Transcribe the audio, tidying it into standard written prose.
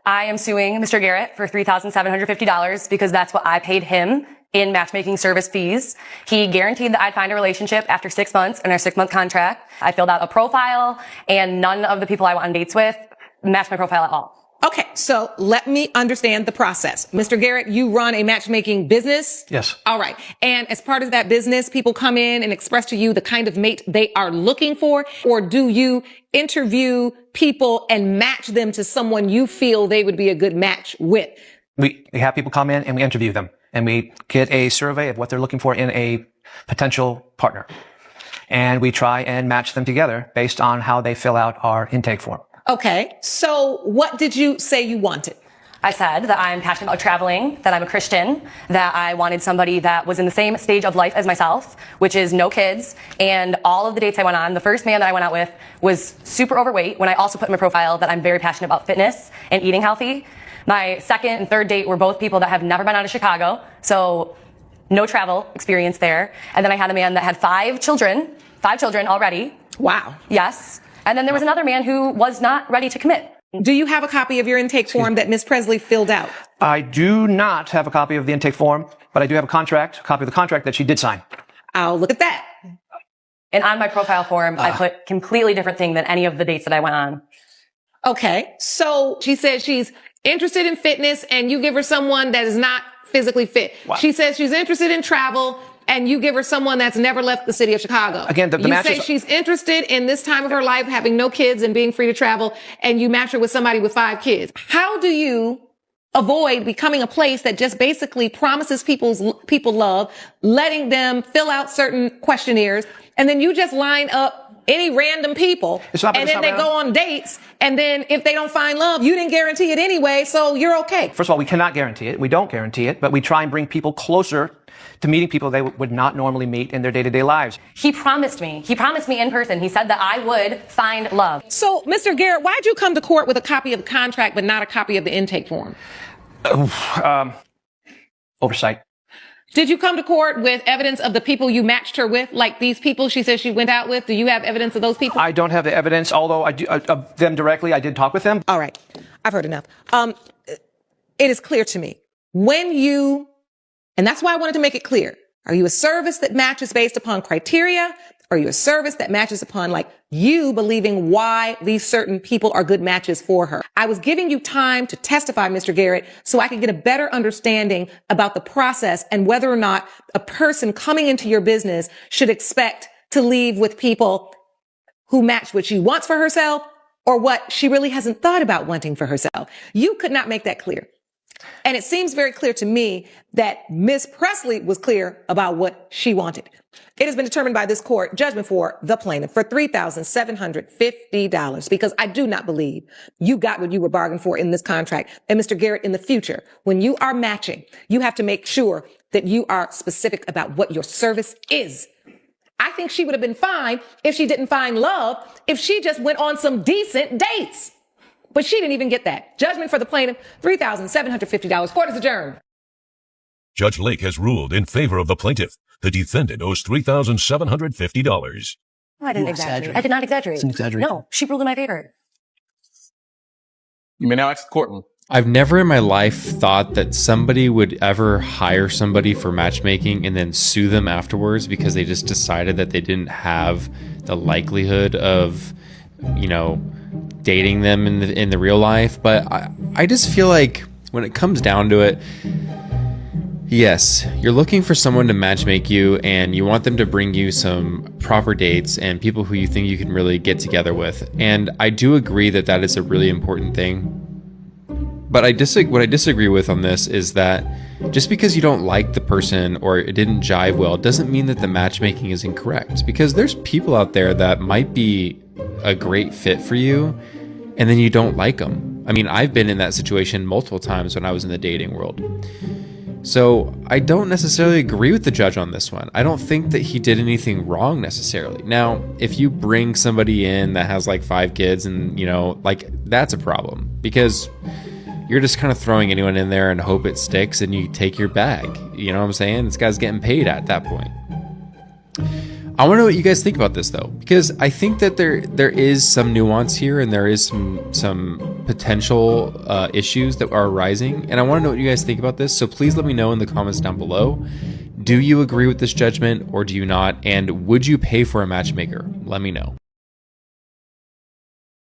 I am suing Mr. Garrett for $3,750 because that's what I paid him in matchmaking service fees. He guaranteed that I'd find a relationship after 6 months in our 6-month contract. I filled out a profile, and none of the people I went on dates with matched my profile at all. Okay, so let me understand the process. Mr. Garrett, you run a matchmaking business? Yes. All right. And as part of that business, people come in and express to you the kind of mate they are looking for, or do you interview people and match them to someone you feel they would be a good match with? We have people come in and we interview them, and we get a survey of what they're looking for in a potential partner. And we try and match them together based on how they fill out our intake form. Okay, so what did you say you wanted? I said that I'm passionate about traveling, that I'm a Christian, that I wanted somebody that was in the same stage of life as myself, which is no kids. And all of the dates I went on, the first man that I went out with was super overweight, when I also put in my profile that I'm very passionate about fitness and eating healthy. My second and third date were both people that have never been out of Chicago, so no travel experience there. And then I had a man that had 5 children already. Wow. Yes. And then there was another man who was not ready to commit. Do you have a copy of your intake form that Ms. Presley filled out? I do not have a copy of the intake form, but I do have a copy of the contract that she did sign. I'll look at that. And on my profile form, I put completely different thing than any of the dates that I went on. Okay. So she says she's interested in fitness and you give her someone that is not physically fit. Wow. She says she's interested in travel and you give her someone that's never left the city of Chicago. Again, the you say she's interested in this time of her life, having no kids and being free to travel, and you match her with somebody with 5 kids. How do you avoid becoming a place that just basically promises people love, letting them fill out certain questionnaires, and then you just line up any random people, and then they go on dates, and then if they don't find love, you didn't guarantee it anyway, so you're okay. First of all, we cannot guarantee it. We don't guarantee it, but we try and bring people closer to meeting people they would not normally meet in their day-to-day lives. He promised me in person. He said that I would find love. So, Mr. Garrett, why'd you come to court with a copy of the contract but not a copy of the intake form? Oversight. Did you come to court with evidence of the people you matched her with, like these people she says she went out with? Do you have evidence of those people? I don't have the evidence, although I do, of them directly. I did talk with them. All right. I've heard enough. It is clear to me when you, and that's why I wanted to make it clear. Are you a service that matches based upon criteria? Are you a service that matches upon like you believing why these certain people are good matches for her? I was giving you time to testify, Mr. Garrett, so I could get a better understanding about the process and whether or not a person coming into your business should expect to leave with people who match what she wants for herself or what she really hasn't thought about wanting for herself. You could not make that clear. And it seems very clear to me that Ms. Presley was clear about what she wanted. It has been determined by this court, judgment for the plaintiff, for $3,750, because I do not believe you got what you were bargained for in this contract. And Mr. Garrett, in the future, when you are matching, you have to make sure that you are specific about what your service is. I think she would have been fine if she didn't find love, if she just went on some decent dates. But she didn't even get that. Judgment for the plaintiff, $3,750. Court is adjourned. Judge Lake has ruled in favor of the plaintiff. The defendant owes $3,750. I didn't exaggerate. I did not exaggerate. It's an exaggeration. No, she ruled in my favor. You may now exit the courtroom. I've never in my life thought that somebody would ever hire somebody for matchmaking and then sue them afterwards because they just decided that they didn't have the likelihood of, dating them in the real life. But I just feel like when it comes down to it, yes, you're looking for someone to matchmake you and you want them to bring you some proper dates and people who you think you can really get together with. And I do agree that that is a really important thing. But what I disagree with on this is that just because you don't like the person or it didn't jive well doesn't mean that the matchmaking is incorrect, because there's people out there that might be a great fit for you and then you don't like them. I mean, I've been in that situation multiple times when I was in the dating world. So I don't necessarily agree with the judge on this one. I don't think that he did anything wrong necessarily. Now, if you bring somebody in that has like 5 kids and, that's a problem, because you're just kind of throwing anyone in there and hope it sticks and you take your bag. You know what I'm saying? This guy's getting paid at that point. I want to know what you guys think about this though, because I think that there is some nuance here and there is some potential issues that are arising. And I want to know what you guys think about this. So please let me know in the comments down below. Do you agree with this judgment or do you not? And would you pay for a matchmaker? Let me know.